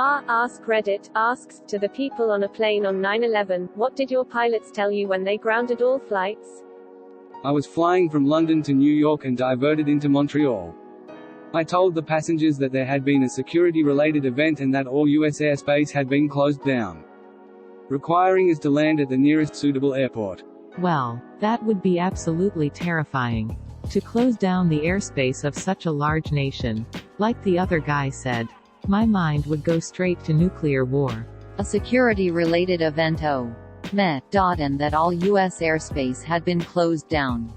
Askreddit Asks, to the people on a plane on 9/11, what did your pilots tell you when they grounded all flights? I was flying from London to New York and diverted into Montreal. I told the passengers that there had been a security-related event and that all U.S. airspace had been closed down, requiring us to land at the nearest suitable airport. Well, that would be absolutely terrifying. To close down the airspace of such a large nation. Like the other guy said, my mind would go straight to nuclear war. A security-related event and that all U.S. airspace had been closed down.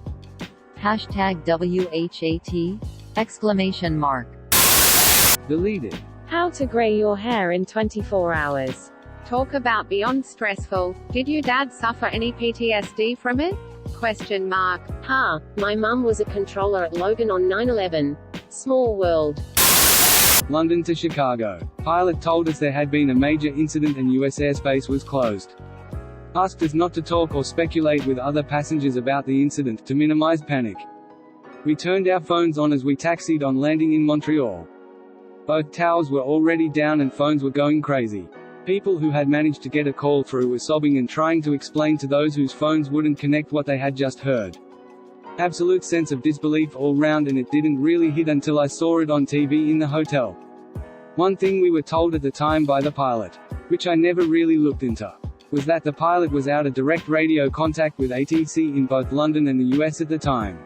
Hashtag WHAT? Exclamation mark. Deleted. How to grey your hair in 24 hours. Talk about beyond stressful. Did your dad suffer any PTSD from it? Question mark. My mum was a controller at Logan on 9/11. Small world. London to Chicago. Pilot told us there had been a major incident and U.S. airspace was closed. Asked us not to talk or speculate with other passengers about the incident, to minimize panic. We turned our phones on as we taxied on landing in Montreal. Both towers were already down and phones were going crazy. People who had managed to get a call through were sobbing and trying to explain to those whose phones wouldn't connect what they had just heard. Absolute sense of disbelief all round, and it didn't really hit until I saw it on TV in the hotel. One thing we were told at the time by the pilot, which I never really looked into, was that the pilot was out of direct radio contact with ATC in both London and the US at the time.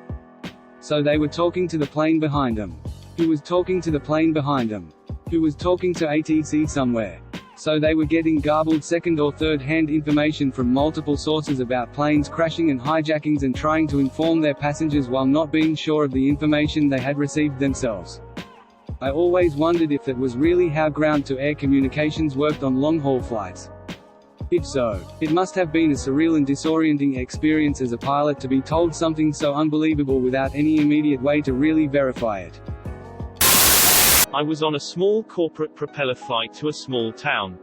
So they were talking to the plane behind them. Who was talking to the plane behind them? Who was talking to ATC somewhere? So they were getting garbled second or third hand information from multiple sources about planes crashing and hijackings and trying to inform their passengers while not being sure of the information they had received themselves. I always wondered if that was really how ground-to-air communications worked on long-haul flights. If so, it must have been a surreal and disorienting experience as a pilot to be told something so unbelievable without any immediate way to really verify it. I was on a small corporate propeller flight to a small town.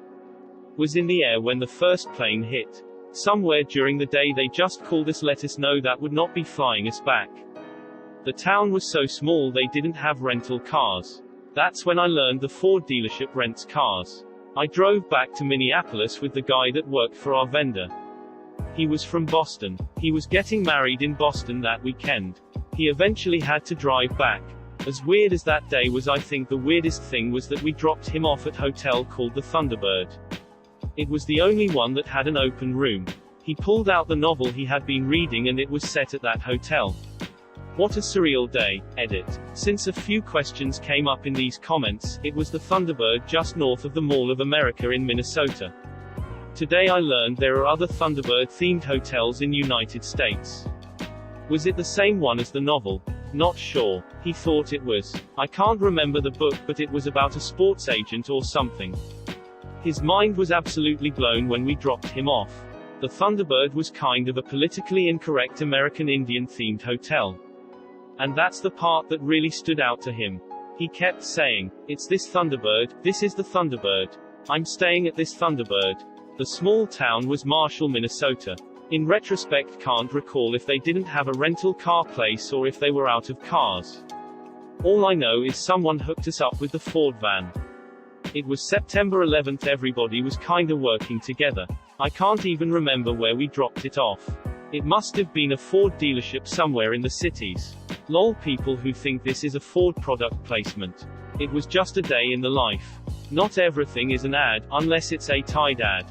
Was in the air when the first plane hit. Somewhere during the day they just called us, let us know that would not be flying us back. The town was so small they didn't have rental cars. That's when I learned the Ford dealership rents cars. I drove back to Minneapolis with the guy that worked for our vendor. He was from Boston. He was getting married in Boston that weekend. He eventually had to drive back. As weird as that day was, I think the weirdest thing was that we dropped him off at a hotel called the Thunderbird. It was the only one that had an open room. He pulled out the novel he had been reading and it was set at that hotel. What a surreal day. Edit. Since a few questions came up in these comments, it was the Thunderbird just north of the Mall of America in Minnesota. Today I learned there are other Thunderbird-themed hotels in United States. Was it the same one as the novel? Not sure. He thought it was. I can't remember the book, but it was about a sports agent or something. His mind was absolutely blown when we dropped him off. The Thunderbird was kind of a politically incorrect American Indian-themed hotel. And that's the part that really stood out to him. He kept saying, "It's this Thunderbird, this is the Thunderbird. I'm staying at this Thunderbird." The small town was Marshall, Minnesota. In retrospect, can't recall if they didn't have a rental car place or if they were out of cars. All I know is someone hooked us up with the Ford van. It was September 11th, everybody was kinda working together. I can't even remember where we dropped it off. It must have been a Ford dealership somewhere in the cities. Lol, people who think this is a Ford product placement. It was just a day in the life. Not everything is an ad, unless it's a Tide ad.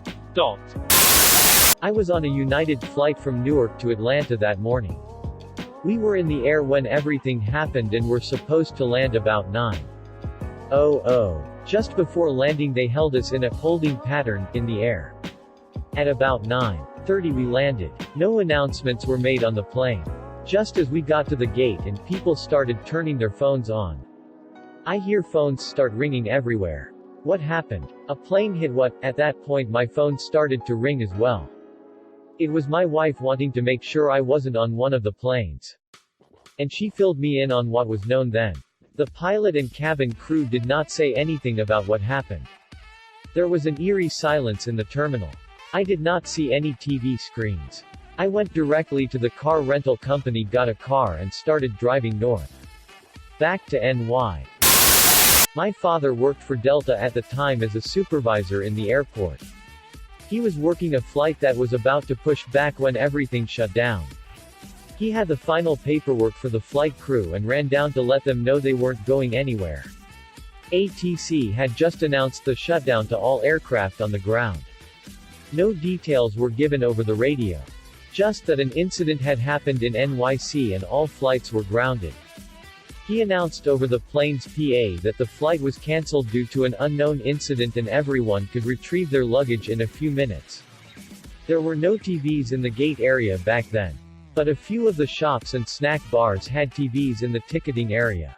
I was on a United flight from Newark to Atlanta that morning. We were in the air when everything happened and were supposed to land about 9:00. Just before landing they held us in a holding pattern, in the air. At about 9:30 we landed. No announcements were made on the plane. Just as we got to the gate and people started turning their phones on. I hear phones start ringing everywhere. What happened? A plane hit what? At that point my phone started to ring as well. It was my wife wanting to make sure I wasn't on one of the planes. And she filled me in on what was known then. The pilot and cabin crew did not say anything about what happened. There was an eerie silence in the terminal. I did not see any TV screens. I went directly to the car rental company, got a car and started driving north. Back to NY. My father worked for Delta at the time as a supervisor in the airport. He was working a flight that was about to push back when everything shut down. He had the final paperwork for the flight crew and ran down to let them know they weren't going anywhere. ATC had just announced the shutdown to all aircraft on the ground. No details were given over the radio. Just that an incident had happened in NYC and all flights were grounded. He announced over the plane's PA that the flight was cancelled due to an unknown incident and everyone could retrieve their luggage in a few minutes. There were no TVs in the gate area back then. But a few of the shops and snack bars had TVs in the ticketing area.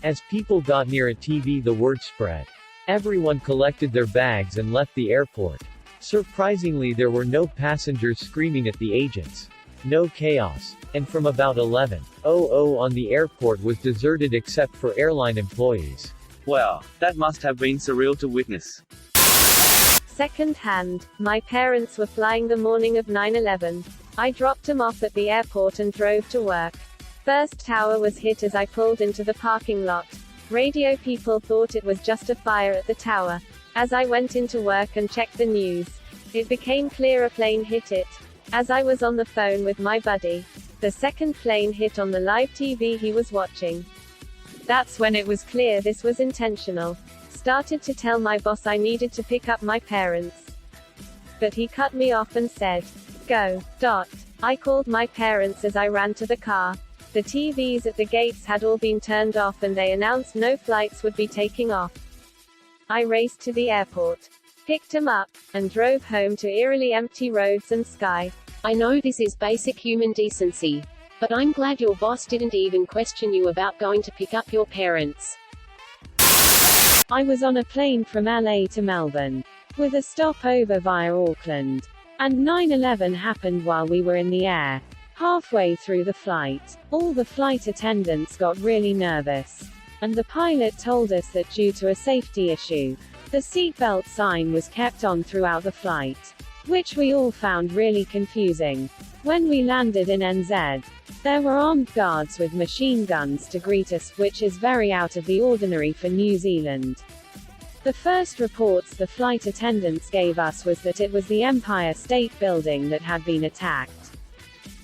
As people got near a TV, the word spread. Everyone collected their bags and left the airport. Surprisingly, there were no passengers screaming at the agents. No chaos. And from about 11:00 on the airport was deserted except for airline employees. Wow, that must have been surreal to witness. Second hand, my parents were flying the morning of 9/11. I dropped them off at the airport and drove to work. First tower was hit as I pulled into the parking lot. Radio people thought it was just a fire at the tower. As I went into work and checked the news, it became clear a plane hit it. As I was on the phone with my buddy, the second plane hit on the live TV he was watching. That's when it was clear this was intentional. Started to tell my boss I needed to pick up my parents. But he cut me off and said, "Go. I called my parents as I ran to the car. The TVs at the gates had all been turned off and they announced no flights would be taking off. I raced to the airport, picked him up, and drove home to eerily empty roads and sky. I know this is basic human decency, but I'm glad your boss didn't even question you about going to pick up your parents." I was on a plane from LA to Melbourne, with a stopover via Auckland. And 9/11 happened while we were in the air. Halfway through the flight, all the flight attendants got really nervous. And the pilot told us that due to a safety issue, the seatbelt sign was kept on throughout the flight. Which we all found really confusing. When we landed in NZ, there were armed guards with machine guns to greet us, which is very out of the ordinary for New Zealand. The first reports the flight attendants gave us was that it was the Empire State Building that had been attacked.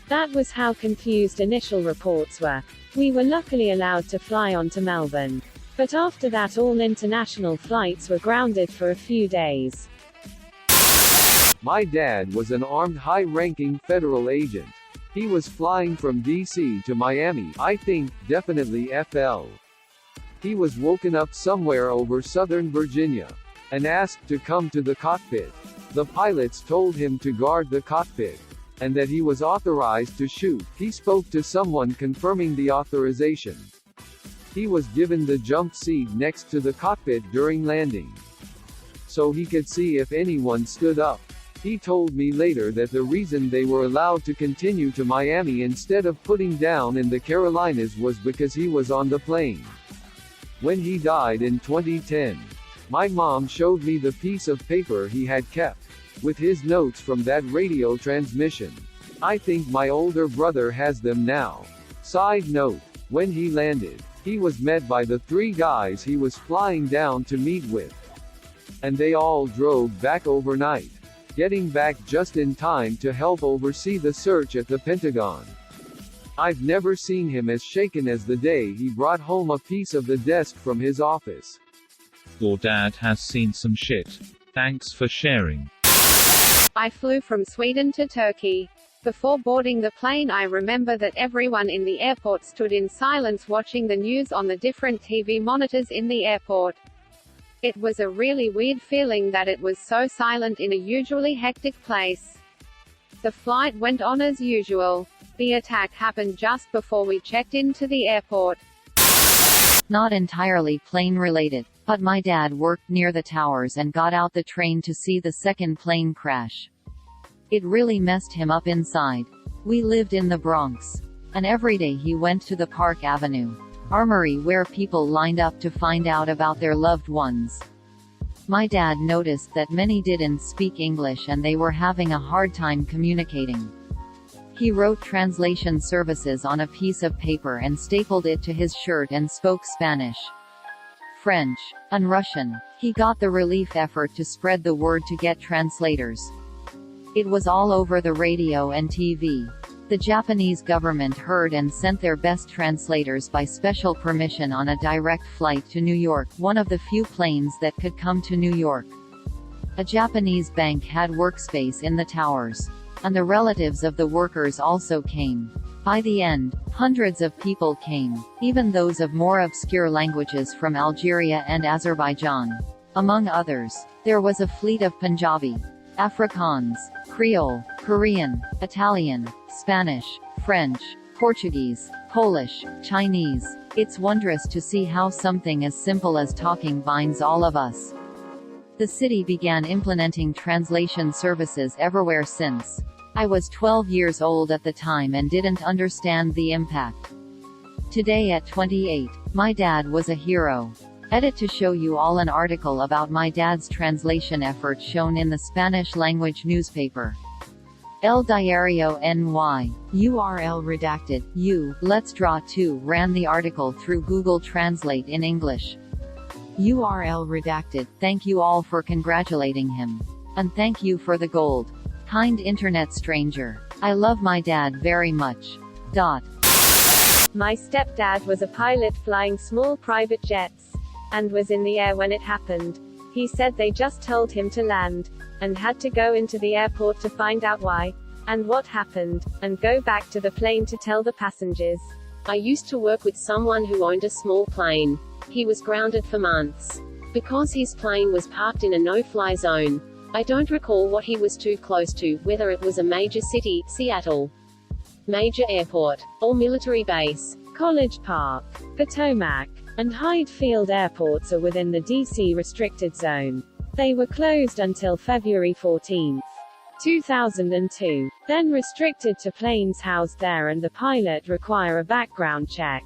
That was how confused initial reports were. We were luckily allowed to fly on to Melbourne. But after that all international flights were grounded for a few days. My dad was an armed high-ranking federal agent. He was flying from DC to Miami, I think, definitely FL. He was woken up somewhere over Southern Virginia, and asked to come to the cockpit. The pilots told him to guard the cockpit, and that he was authorized to shoot. He spoke to someone confirming the authorization. He was given the jump seat next to the cockpit during landing, so he could see if anyone stood up. He told me later that the reason they were allowed to continue to Miami instead of putting down in the Carolinas was because he was on the plane. When he died in 2010, my mom showed me the piece of paper he had kept, with his notes from that radio transmission. I think my older brother has them now. Side note, when he landed, he was met by the 3 guys he was flying down to meet with. And they all drove back overnight, getting back just in time to help oversee the search at the Pentagon. I've never seen him as shaken as the day he brought home a piece of the desk from his office. Your dad has seen some shit. Thanks for sharing. I flew from Sweden to Turkey. Before boarding the plane, I remember that everyone in the airport stood in silence watching the news on the different TV monitors in the airport. It was a really weird feeling that it was so silent in a usually hectic place. The flight went on as usual. The attack happened just before we checked into the airport. Not entirely plane-related, but my dad worked near the towers and got out the train to see the second plane crash. It really messed him up inside. We lived in the Bronx, and every day he went to the Park Avenue Armory where people lined up to find out about their loved ones. My dad noticed that many didn't speak English and they were having a hard time communicating. He wrote translation services on a piece of paper and stapled it to his shirt and spoke Spanish. French, and Russian. He got the relief effort to spread the word to get translators. It was all over the radio and TV. The Japanese government heard and sent their best translators by special permission on a direct flight to New York, one of the few planes that could come to New York. A Japanese bank had workspace in the towers. And the relatives of the workers also came. By the end, hundreds of people came, even those of more obscure languages from Algeria and Azerbaijan. Among others, there was a fleet of Punjabi, Afrikaans, Creole, Korean, Italian, Spanish, French, Portuguese, Polish, Chinese. It's wondrous to see how something as simple as talking binds all of us. The city began implementing translation services everywhere since. I was 12 years old at the time and didn't understand the impact. Today at 28, my dad was a hero. Edit to show you all an article about my dad's translation effort shown in the Spanish-language newspaper. El Diario NY. URL redacted. Let's Draw 2 ran the article through Google Translate in English. URL redacted. Thank you all for congratulating him. And thank you for the gold. Kind internet stranger. I love my dad very much. My stepdad was a pilot flying small private jets, and was in the air when it happened. He said they just told him to land, and had to go into the airport to find out why, and what happened, and go back to the plane to tell the passengers. I used to work with someone who owned a small plane. He was grounded for months. Because his plane was parked in a no-fly zone. I don't recall what he was too close to, whether it was a major city, Seattle, major airport, or military base. College Park, Potomac, and Hyde Field airports are within the D.C. restricted zone. They were closed until February 14, 2002, then restricted to planes housed there, and the pilot require a background check.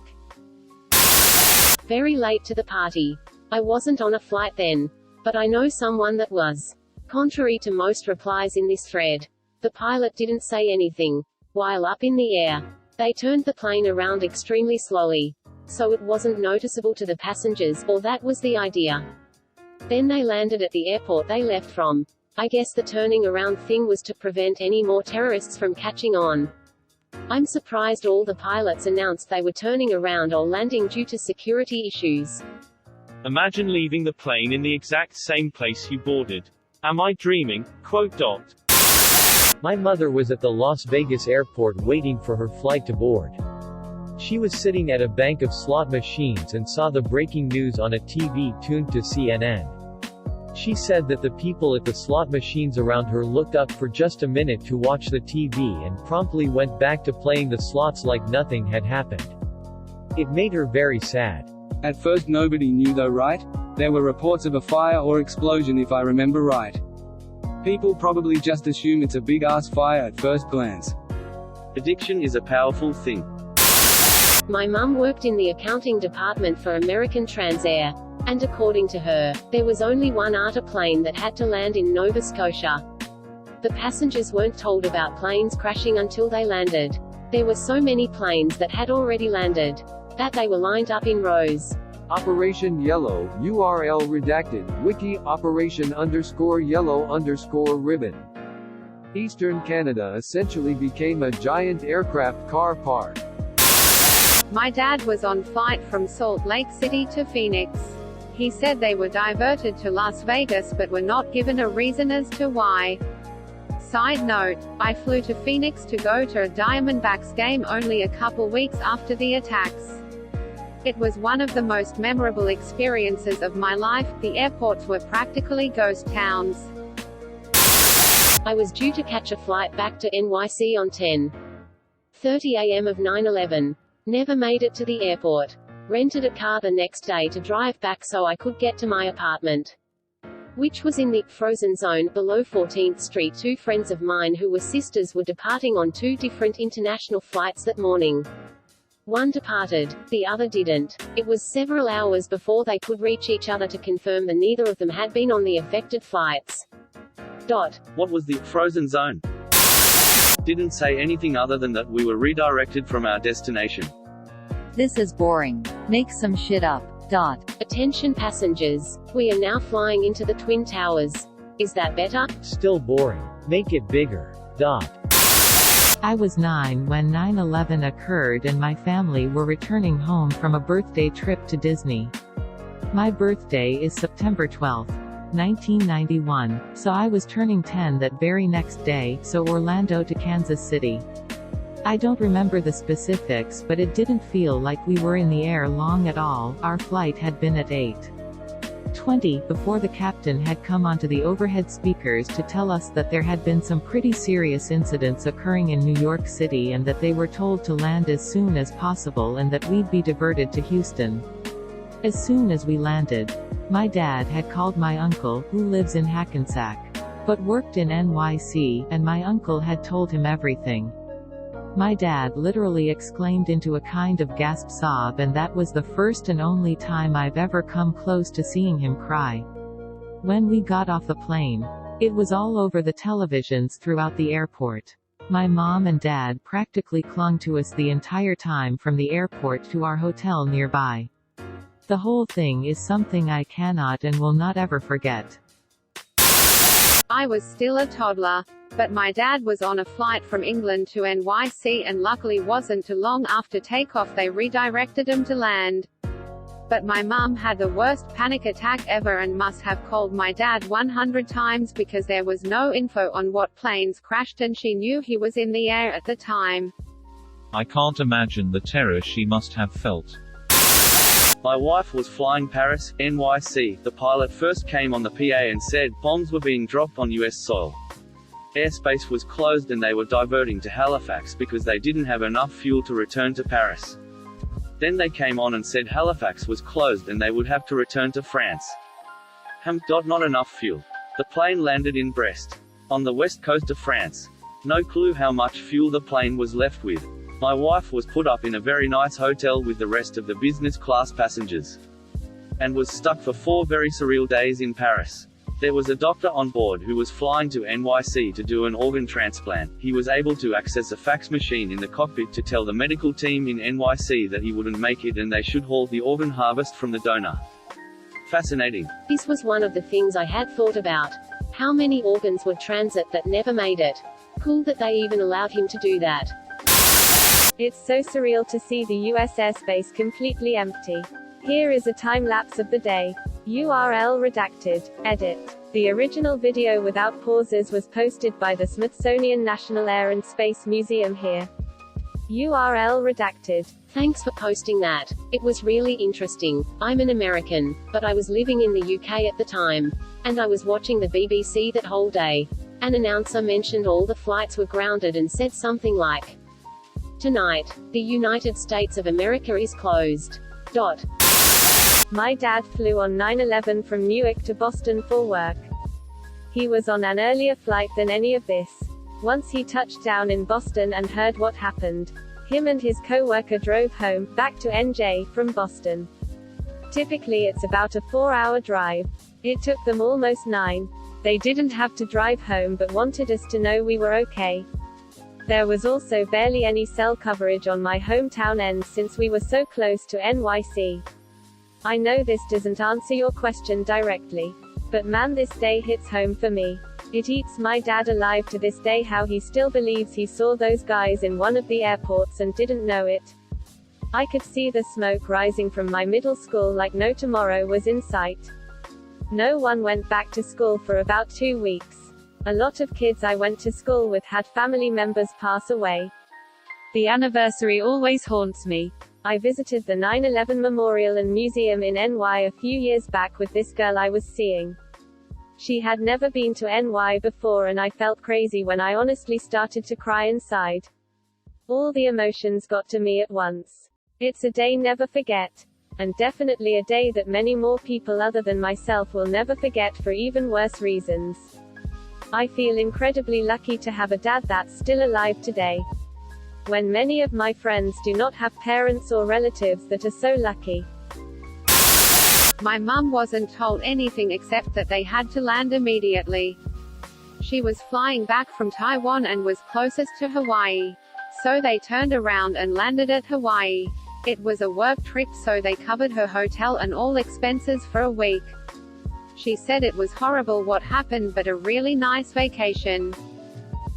Very late to the party. I wasn't on a flight then, but I know someone that was. Contrary to most replies in this thread, the pilot didn't say anything. While up in the air, they turned the plane around extremely slowly, so it wasn't noticeable to the passengers, or that was the idea. Then they landed at the airport they left from. I guess the turning around thing was to prevent any more terrorists from catching on. I'm surprised all the pilots announced they were turning around or landing due to security issues. Imagine leaving the plane in the exact same place you boarded. Am I dreaming? ? My mother was at the Las Vegas airport waiting for her flight to board. She was sitting at a bank of slot machines and saw the breaking news on a TV tuned to CNN. She said that the people at the slot machines around her looked up for just a minute to watch the TV and promptly went back to playing the slots like nothing had happened. It made her very sad. At first nobody knew though, right? There were reports of a fire or explosion if I remember right. People probably just assume it's a big-ass fire at first glance. Addiction is a powerful thing. My mum worked in the accounting department for American Transair, and according to her, there was only one ATA plane that had to land in Nova Scotia. The passengers weren't told about planes crashing until they landed. There were so many planes that had already landed, that they were lined up in rows. Operation Yellow, URL redacted, wiki, Operation_Yellow_ribbon. Eastern Canada essentially became a giant aircraft car park. My dad was on flight from Salt Lake City to Phoenix. He said they were diverted to Las Vegas but were not given a reason as to why. Side note, I flew to Phoenix to go to a Diamondbacks game only a couple weeks after the attacks. It was one of the most memorable experiences of my life. The airports were practically ghost towns. I was due to catch a flight back to NYC on 10:30 a.m. of 9/11. Never made it to the airport. Rented a car the next day to drive back so I could get to my apartment, which was in the frozen zone below 14th Street. Two friends of mine who were sisters were departing on two different international flights that morning. One departed, the other didn't. It was several hours before they could reach each other to confirm that neither of them had been on the affected flights. What was the frozen zone? Didn't say anything other than that we were redirected from our destination. This is boring. Make some shit up. Attention passengers. We are now flying into the Twin Towers. Is that better? Still boring. Make it bigger. I was 9 when 9/11 occurred and my family were returning home from a birthday trip to Disney. My birthday is September 12, 1991, so I was turning 10 that very next day, so Orlando to Kansas City. I don't remember the specifics, but it didn't feel like we were in the air long at all. Our flight had been at 8:20 before the captain had come onto the overhead speakers to tell us that there had been some pretty serious incidents occurring in New York City and that they were told to land as soon as possible and that we'd be diverted to Houston. As soon as we landed, my dad had called my uncle, who lives in Hackensack, but worked in NYC, and my uncle had told him everything. My dad literally exclaimed into a kind of gasp sob, and that was the first and only time I've ever come close to seeing him cry. When we got off the plane, it was all over the televisions throughout the airport. My mom and dad practically clung to us the entire time from the airport to our hotel nearby. The whole thing is something I cannot and will not ever forget. I was still a toddler, but my dad was on a flight from England to NYC, and luckily wasn't too long after takeoff they redirected him to land. But my mum had the worst panic attack ever and must have called my dad 100 times because there was no info on what planes crashed and she knew he was in the air at the time. I can't imagine the terror she must have felt. My wife was flying Paris, NYC. The pilot first came on the PA and said bombs were being dropped on US soil. Airspace was closed and they were diverting to Halifax because they didn't have enough fuel to return to Paris. Then they came on and said Halifax was closed and they would have to return to France. Not enough fuel. The plane landed in Brest, on the west coast of France. No clue how much fuel the plane was left with. My wife was put up in a very nice hotel with the rest of the business class passengers, and was stuck for 4 very surreal days in Paris. There was a doctor on board who was flying to NYC to do an organ transplant. He was able to access a fax machine in the cockpit to tell the medical team in NYC that he wouldn't make it and they should halt the organ harvest from the donor. Fascinating. This was one of the things I had thought about. How many organs would transit that never made it? Cool that they even allowed him to do that. It's so surreal to see the US airspace completely empty. Here is a time-lapse of the day. URL redacted. Edit. The original video without pauses was posted by the Smithsonian National Air and Space Museum here. URL redacted. Thanks for posting that. It was really interesting. I'm an American, but I was living in the UK at the time. And I was watching the BBC that whole day. An announcer mentioned all the flights were grounded and said something like, "Tonight, the United States of America is closed." My dad flew on 9/11 from Newark to Boston for work. He was on an earlier flight than any of this. Once he touched down in Boston and heard what happened, him and his co-worker drove home, back to NJ, from Boston. Typically it's about a 4-hour drive. It took them almost 9. They didn't have to drive home but wanted us to know we were okay. There was also barely any cell coverage on my hometown end since we were so close to NYC. I know this doesn't answer your question directly, but man, this day hits home for me. It eats my dad alive to this day how he still believes he saw those guys in one of the airports and didn't know it. I could see the smoke rising from my middle school like no tomorrow was in sight. No one went back to school for about 2 weeks. A lot of kids I went to school with had family members pass away. The anniversary always haunts me. I visited the 9/11 Memorial and Museum in NY a few years back with this girl I was seeing. She had never been to NY before and I felt crazy when I honestly started to cry inside. All the emotions got to me at once. It's a day never forget. And definitely a day that many more people other than myself will never forget for even worse reasons. I feel incredibly lucky to have a dad that's still alive today. When many of my friends do not have parents or relatives that are so lucky. My mum wasn't told anything except that they had to land immediately. She was flying back from Taiwan and was closest to Hawaii. So they turned around and landed at Hawaii. It was a work trip, so they covered her hotel and all expenses for a week. She said it was horrible what happened, but a really nice vacation.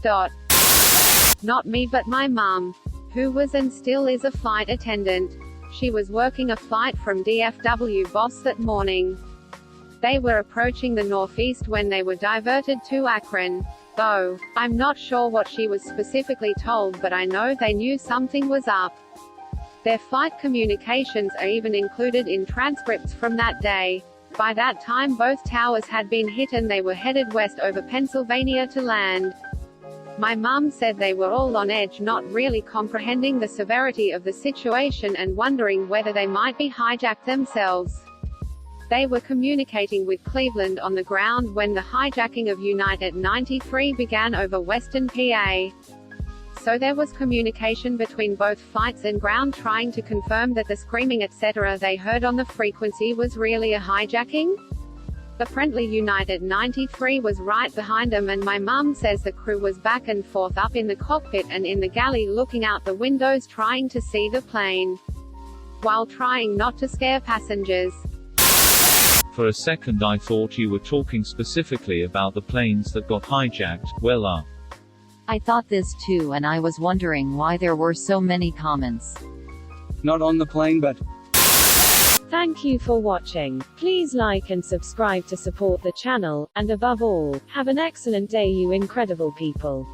Not me, but my mum, who was and still is a flight attendant. She was working a flight from DFW Boss that morning. They were approaching the northeast when they were diverted to Akron. Though, I'm not sure what she was specifically told, but I know they knew something was up. Their flight communications are even included in transcripts from that day. By that time both towers had been hit and they were headed west over Pennsylvania to land. My mum said they were all on edge, not really comprehending the severity of the situation and wondering whether they might be hijacked themselves. They were communicating with Cleveland on the ground when the hijacking of United 93 began over western PA. So there was communication between both flights and ground trying to confirm that the screaming etc. they heard on the frequency was really a hijacking? Apparently United 93 was right behind them, and my mum says the crew was back and forth up in the cockpit and in the galley looking out the windows trying to see the plane, while trying not to scare passengers. For a second I thought you were talking specifically about the planes that got hijacked. Well, I thought this too, and I was wondering why there were so many comments. Not on the plane, but. Thank you for watching. Please like and subscribe to support the channel, and above all, have an excellent day, you incredible people.